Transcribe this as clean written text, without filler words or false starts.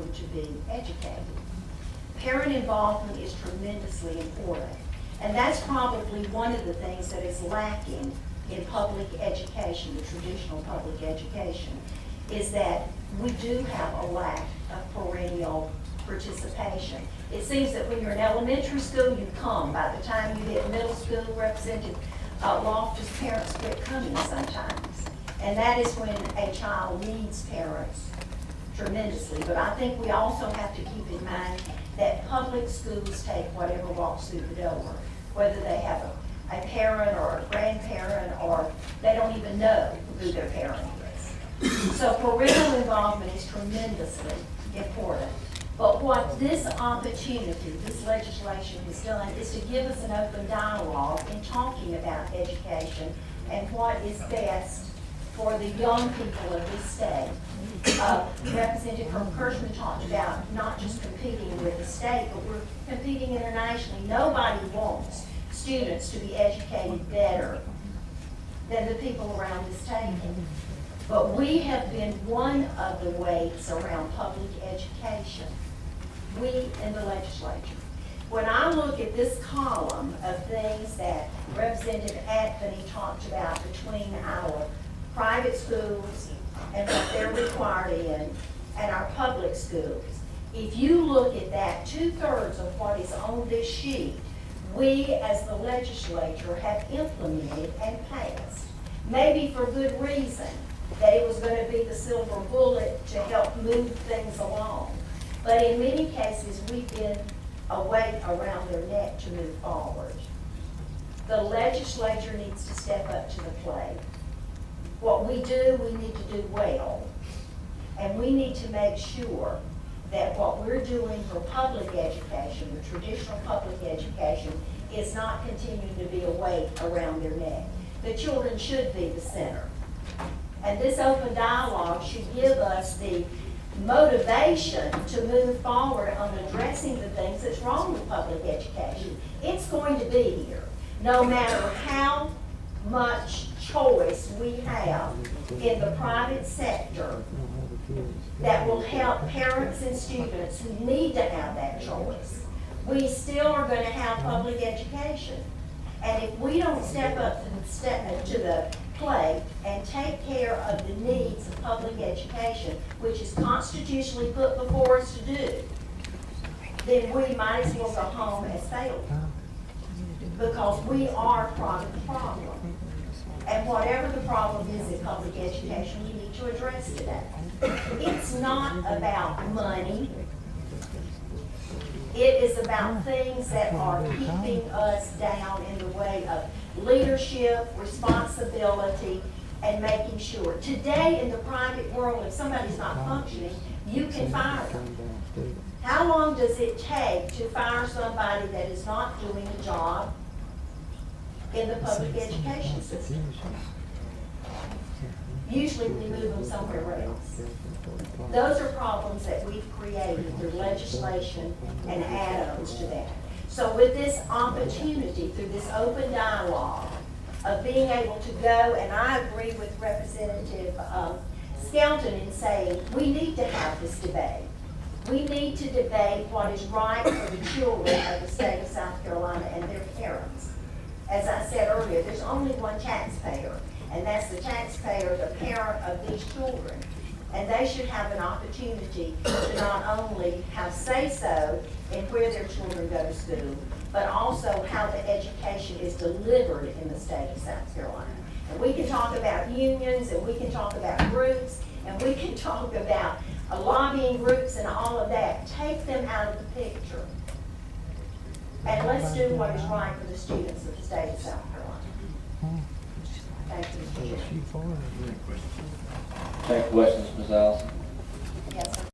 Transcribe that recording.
children to be educated. Parent involvement is tremendously important. And that's probably one of the things that is lacking in public education, the traditional public education, is that we do have a lack of perennial participation. It seems that when you're in elementary school, you come. By the time you hit middle school, Representative Loftus, parents quit coming sometimes. And that is when a child needs parents tremendously. But I think we also have to keep in mind that public schools take whatever walks through the door, whether they have a parent or a grandparent or they don't even know who their parent is. So parental involvement is tremendously important. But what this opportunity, this legislation has done is to give us an open dialogue in talking about education and what is best for the young people of this state. Representative Kirschman talked about not just competing with the state, but we're competing internationally. Nobody wants students to be educated better than the people around this table. But we have been one of the weights around public education, we in the legislature. When I look at this column of things that Representative Anthony talked about between our private schools and what they're required in, and our public schools, if you look at that, 2/3 of what is on this sheet, we as the legislature have implemented and passed. Maybe for good reason, that it was going to be the silver bullet to help move things along. But in many cases, we've been a weight around their neck to move forward. The legislature needs to step up to the plate. What we do, we need to do well. And we need to make sure that what we're doing for public education, the traditional public education, is not continuing to be a weight around their neck. The children should be the center. And this open dialogue should give us the motivation to move forward on addressing the things that's wrong with public education. It's going to be here, no matter how much choice we have in the private sector that will help parents and students who need to have that choice. We still are going to have public education. And if we don't step up to the plate and take care of the needs of public education, which is constitutionally put before us to do, then we might as well go home as failed. Because we are part of the problem. And whatever the problem is in public education, we need to address today. It's not about money. It is about things that are keeping us down in the way of leadership, responsibility, and making sure. Today in the private world, if somebody's not functioning, you can fire them. How long does it take to fire somebody that is not doing a job in the public education system? Usually we move them somewhere else. Those are problems that we've created through legislation and add-ons to that. So with this opportunity, through this open dialogue of being able to go, and I agree with Representative Skelton in saying we need to have this debate. We need to debate what is right for the children of the state of South Carolina and their parents. As I said earlier, there's only one taxpayer, and that's the taxpayer, the parent of these children. And they should have an opportunity to not only have say-so in where their children go to school, but also how the education is delivered in the state of South Carolina. And we can talk about unions, and we can talk about groups, and we can talk about lobbying groups and all of that. Take them out of the picture. And let's do what is right for the students of the state of South Carolina. Thank you, Mr. Chairman. Any questions, Ms. Allison?